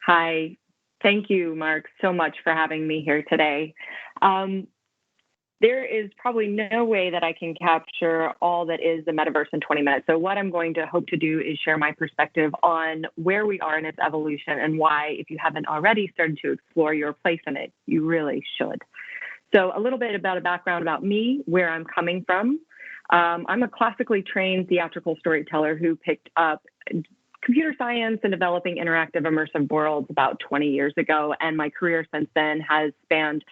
Hi. Thank you, Mark, so much for having me here today. Um, there is probably no way that I can capture all that is the metaverse in 20 minutes. So what I'm going to hope to do is share my perspective on where we are in its evolution and why, if you haven't already started to explore your place in it, you really should. So a little bit about a background about me, where I'm coming from. I'm a classically trained theatrical storyteller who picked up computer science and developing interactive immersive worlds about 20 years ago. And my career since then has spanned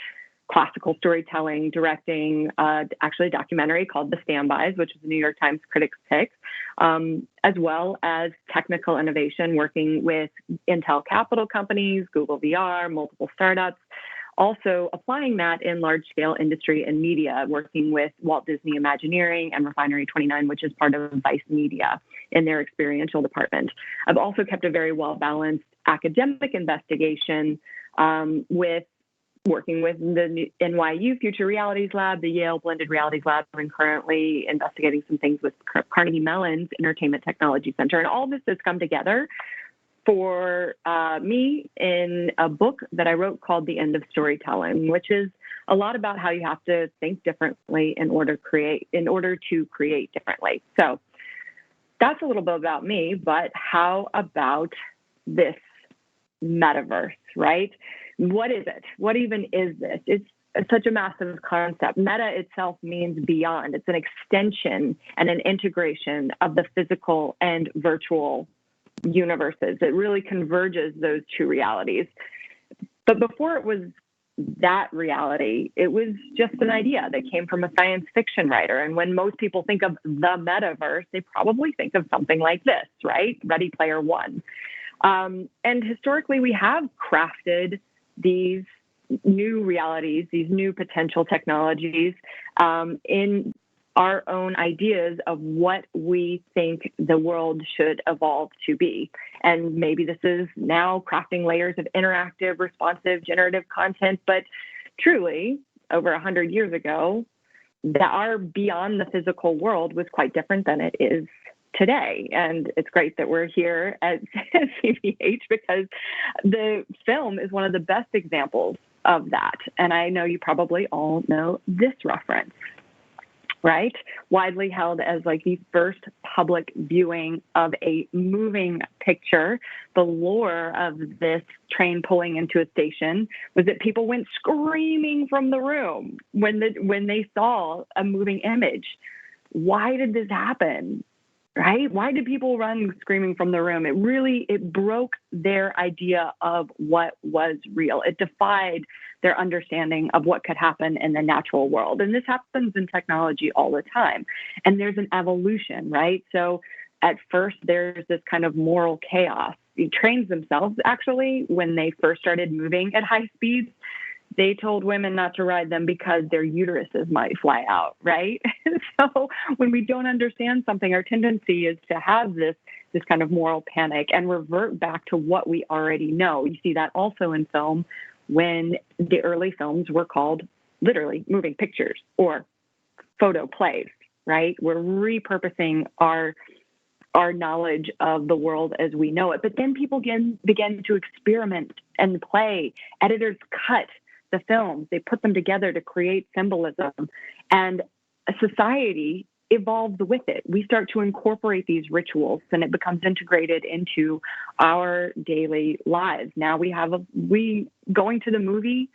classical storytelling, directing, actually a documentary called The Standbys, which is a New York Times Critics Pick, as well as technical innovation, working with Intel Capital companies, Google VR, multiple startups. Also applying that in large-scale industry and media, working with Walt Disney Imagineering and Refinery 29, which is part of Vice Media in their experiential department. I've also kept a very well-balanced academic investigation with working with the NYU Future Realities Lab, the Yale Blended Realities Lab, and currently investigating some things with Carnegie Mellon's Entertainment Technology Center. And all this has come together for me in a book that I wrote called The End of Storytelling, which is a lot about how you have to think differently in order to create differently. So that's a little bit about me, but how about this metaverse, right? What is it? What even is this? It's such a massive concept. Meta itself means beyond. It's an extension and an integration of the physical and virtual universes. It really converges those two realities. But before it was that reality, it was just an idea that came from a science fiction writer. And when most people think of the metaverse, they probably think of something like this, right? Ready Player One. And historically, we have crafted these new realities, these new potential technologies in our own ideas of what we think the world should evolve to be. And maybe this is now crafting layers of interactive, responsive, generative content, but truly, over 100 years ago, our beyond the physical world was quite different than it is today. And it's great that we're here at CVH because the film is one of the best examples of that. And I know you probably all know this reference, right? Widely held as like the first public viewing of a moving picture. The lore of this train pulling into a station was that people went screaming from the room when they saw a moving image. Why did this happen? Right? Why did people run screaming from the room? It broke their idea of what was real. It defied their understanding of what could happen in the natural world. And this happens in technology all the time. And there's an evolution, right? So at first, there's this kind of moral chaos. The trains themselves, actually, when they first started moving at high speeds, they told women not to ride them because their uteruses might fly out, right? So when we don't understand something, our tendency is to have this kind of moral panic and revert back to what we already know. You see that also in film when the early films were called literally moving pictures or photo plays, right? We're repurposing our knowledge of the world as we know it. But then people began to experiment and play. Editors cut the films. They put them together to create symbolism. And a society evolves with it. We start to incorporate these rituals and it becomes integrated into our daily lives. Now we going to the movie,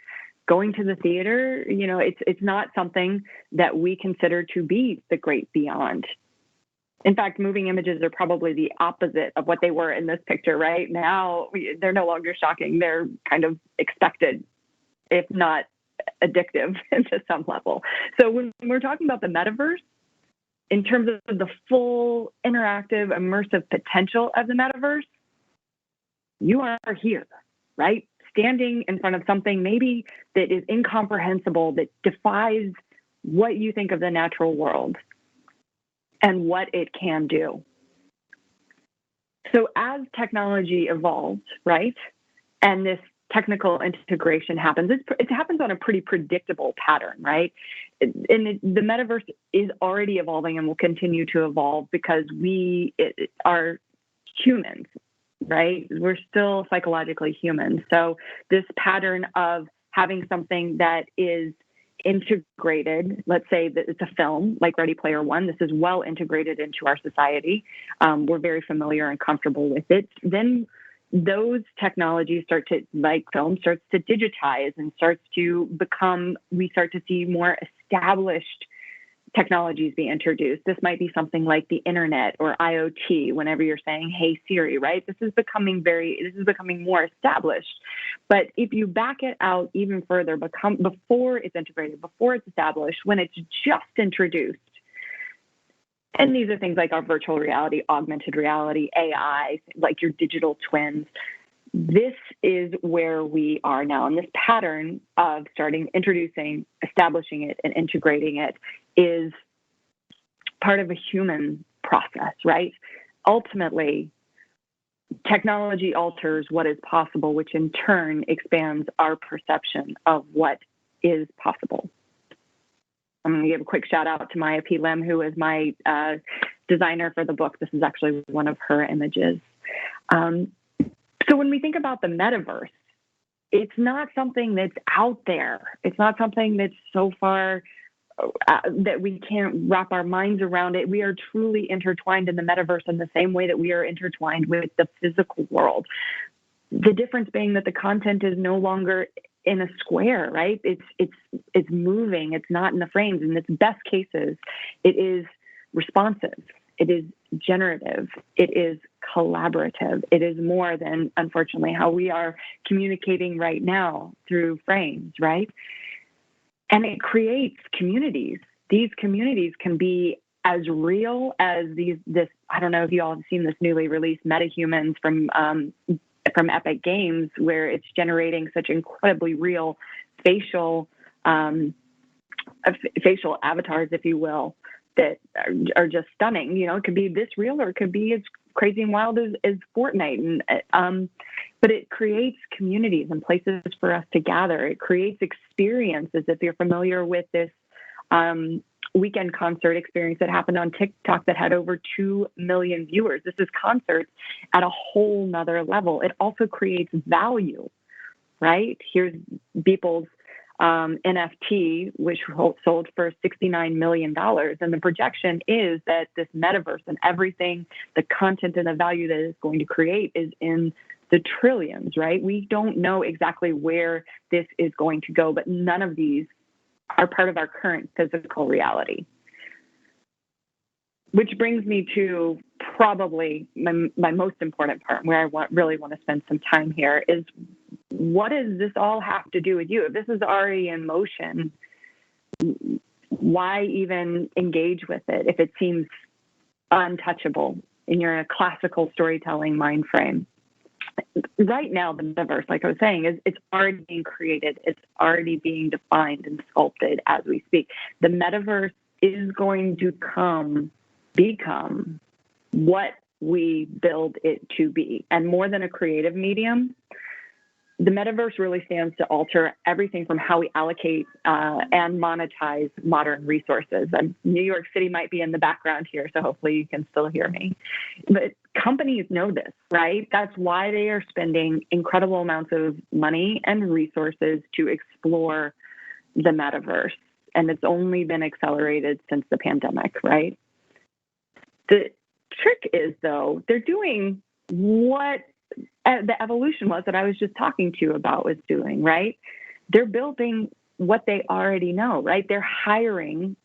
going to the theater, it's not something that we consider to be the great beyond. In fact, moving images are probably the opposite of what they were in this picture, right? Now they're no longer shocking. They're kind of expected, if not addictive to some level. So when we're talking about the metaverse, in terms of the full interactive, immersive potential of the metaverse, you are here, right? Standing in front of something maybe that is incomprehensible, that defies what you think of the natural world and what it can do. So as technology evolves, right, and this technical integration happens, it happens on a pretty predictable pattern, right? And the metaverse is already evolving and will continue to evolve because we are humans. right? We're still psychologically human. So this pattern of having something that is integrated, let's say that it's a film like Ready Player One, this is well integrated into our society. We're very familiar and comfortable with it. Then those technologies like film starts to digitize and starts to become, we start to see more established technologies be introduced. This might be something like the internet or IoT, whenever you're saying, hey Siri, right? This is becoming more established. But if you back it out even further, before it's integrated, before it's established, when it's just introduced, and these are things like our virtual reality, augmented reality, AI, like your digital twins. This is where we are now. And this pattern of introducing, establishing it, and integrating it is part of a human process, right? Ultimately, technology alters what is possible, which in turn expands our perception of what is possible. I'm going to give a quick shout out to Maya P. Lim, who is my designer for the book. This is actually one of her images. So when we think about the metaverse, it's not something that's out there. It's not something that's so far that we can't wrap our minds around it. We are truly intertwined in the metaverse in the same way that we are intertwined with the physical world. The difference being that the content is no longer in a square, right? It's moving. It's not in the frames. In its best cases, it is responsive. It is generative. It is collaborative. It is more than, unfortunately, how we are communicating right now through frames, right? And it creates communities. These communities can be as real as I don't know if you all have seen this newly released MetaHumans from Epic Games, where it's generating such incredibly real facial avatars, it will, that are just stunning. You know, it could be this real or it could be as crazy and wild as Fortnite. But it creates communities and places for us to gather. It creates experiences. If you're familiar with this weekend concert experience that happened on TikTok that had over 2 million viewers, this is concerts at a whole nother level. It also creates value, right? Here's Beeple's NFT, which sold for $69 million. And the projection is that this metaverse and everything, the content and the value that it's going to create is in the trillions, right? We don't know exactly where this is going to go, but none of these are part of our current physical reality. Which brings me to probably my most important part, where I really want to spend some time here, is what does this all have to do with you? If this is already in motion, why even engage with it if it seems untouchable and you're in a classical storytelling mind frame? Right now, the metaverse, like I was saying, it's already being created. It's already being defined and sculpted as we speak. The metaverse is going to become what we build it to be. And more than a creative medium, the metaverse really stands to alter everything from how we allocate and monetize modern resources. And New York City might be in the background here, so hopefully you can still hear me. But companies know this, right? That's why they are spending incredible amounts of money and resources to explore the metaverse. And it's only been accelerated since the pandemic, right? The trick is, though, they're doing what the evolution was that I was just talking to you about was doing, right? They're building what they already know, right? They're hiring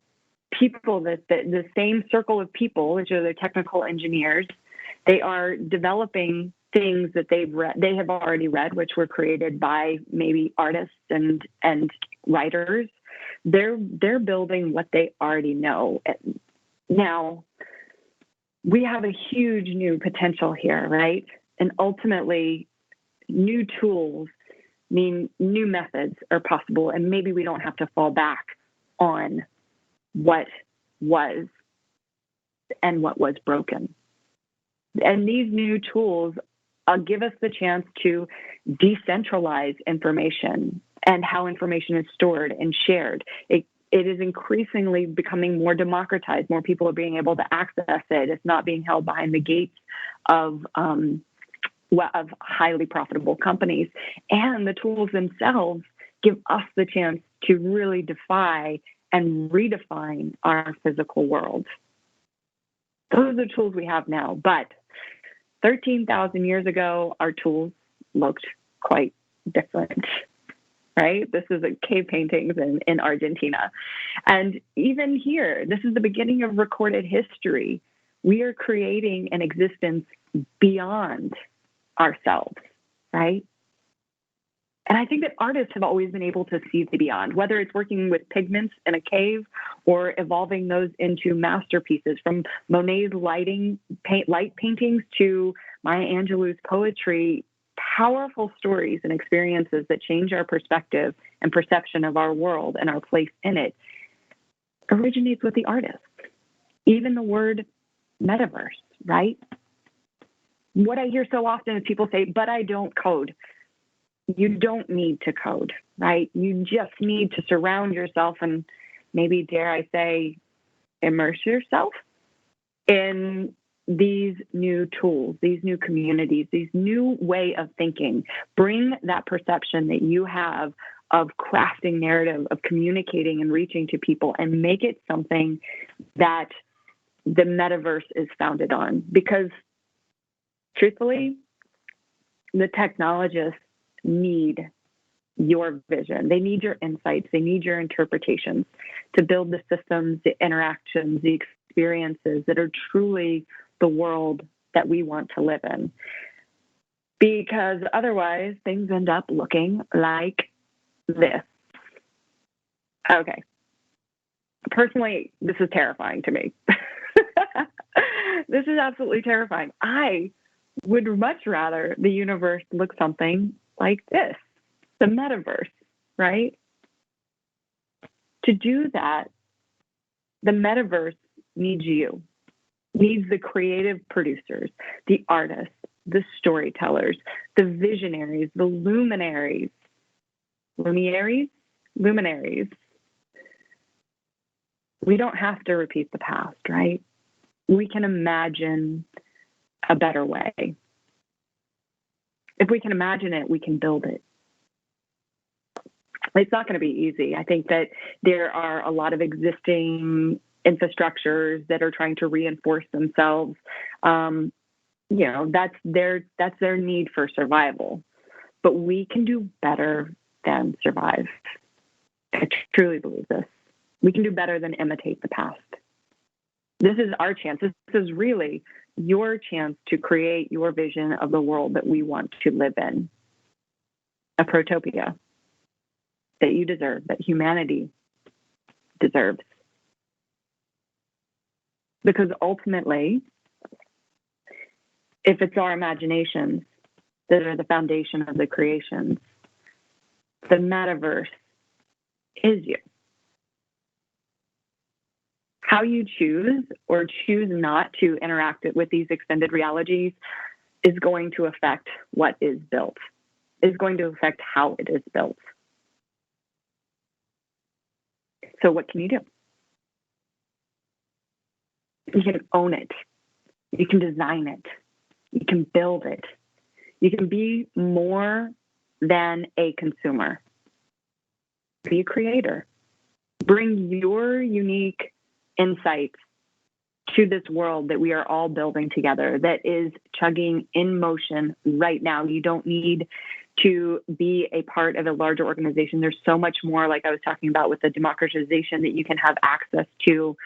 people the same circle of people, which are the technical engineers. They are developing things that they have already read, which were created by maybe artists and writers. They're building what they already know. Now, we have a huge new potential here, right? And ultimately, new tools mean new methods are possible, and maybe we don't have to fall back on what was and what was broken. And these new tools give us the chance to decentralize information and how information is stored and shared. It is increasingly becoming more democratized. More people are being able to access it. It's not being held behind the gates of of highly profitable companies. And the tools themselves give us the chance to really defy and redefine our physical world. Those are the tools we have now. But 13,000 years ago, our tools looked quite different, right? This is cave paintings in Argentina. And even here, this is the beginning of recorded history. We are creating an existence beyond ourselves, right? And I think that artists have always been able to see the beyond, whether it's working with pigments in a cave or evolving those into masterpieces, from Monet's light paintings to Maya Angelou's poetry. Powerful stories and experiences that change our perspective and perception of our world and our place in it originates with the artist. Even the word metaverse, right? What I hear so often is people say, but I don't code. You don't need to code, right? You just need to surround yourself and maybe, dare I say, immerse yourself in these new tools, these new communities, these new way of thinking. Bring that perception that you have of crafting narrative, of communicating and reaching to people, and make it something that the metaverse is founded on. Because truthfully, the technologists need your vision. They need your insights. They need your interpretations to build the systems, the interactions, the experiences that are truly the world that we want to live in. Because otherwise, things end up looking like this. Okay. Personally, this is terrifying to me. This is absolutely terrifying. I would much rather the universe look something like this, the metaverse, right? To do that, the metaverse needs you, needs the creative producers, the artists, the storytellers, the visionaries, the luminaries. Luminaries? Luminaries. We don't have to repeat the past, right? We can imagine a better way. If we can imagine it, we can build it. It's not going to be easy. I think that there are a lot of existing infrastructures that are trying to reinforce themselves. That's their need for survival. But we can do better than survive. I truly believe this. We can do better than imitate the past. This is our chance. This is really your chance to create your vision of the world that we want to live in. A protopia that you deserve, that humanity deserves. Because ultimately, if it's our imaginations that are the foundation of the creations, the metaverse is you. How you choose or choose not to interact with these extended realities is going to affect what is built, is going to affect how it is built. So what can you do? You can own it. You can design it. You can build it. You can be more than a consumer. Be a creator. Bring your unique insights to this world that we are all building together, that is chugging in motion right now. You don't need to be a part of a larger organization. There's so much more, like I was talking about with the democratization, that you can have access to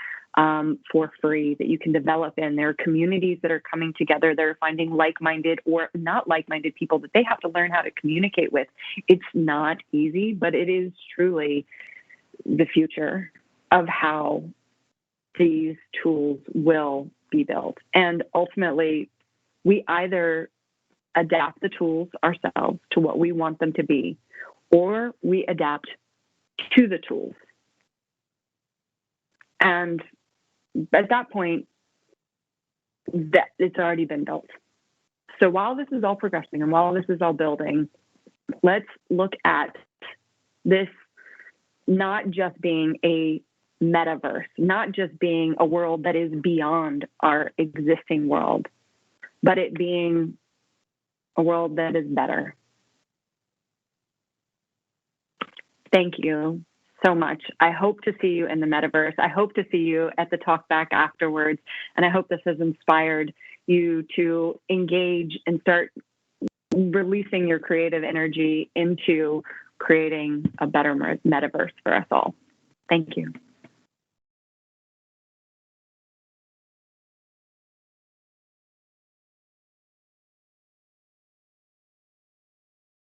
for free, that you can develop in. There are communities that are coming together. They're finding like-minded or not like-minded people that they have to learn how to communicate with. It's not easy, but it is truly the future of how these tools will be built. And ultimately, we either adapt the tools ourselves to what we want them to be, or we adapt to the tools. And at that point, that it's already been built. So while this is all progressing and while this is all building, let's look at this not just being a metaverse, not just being a world that is beyond our existing world, but it being a world that is better. Thank you so much. I hope to see you in the metaverse. I hope to see you at the talk back afterwards. And I hope this has inspired you to engage and start releasing your creative energy into creating a better metaverse for us all. Thank you.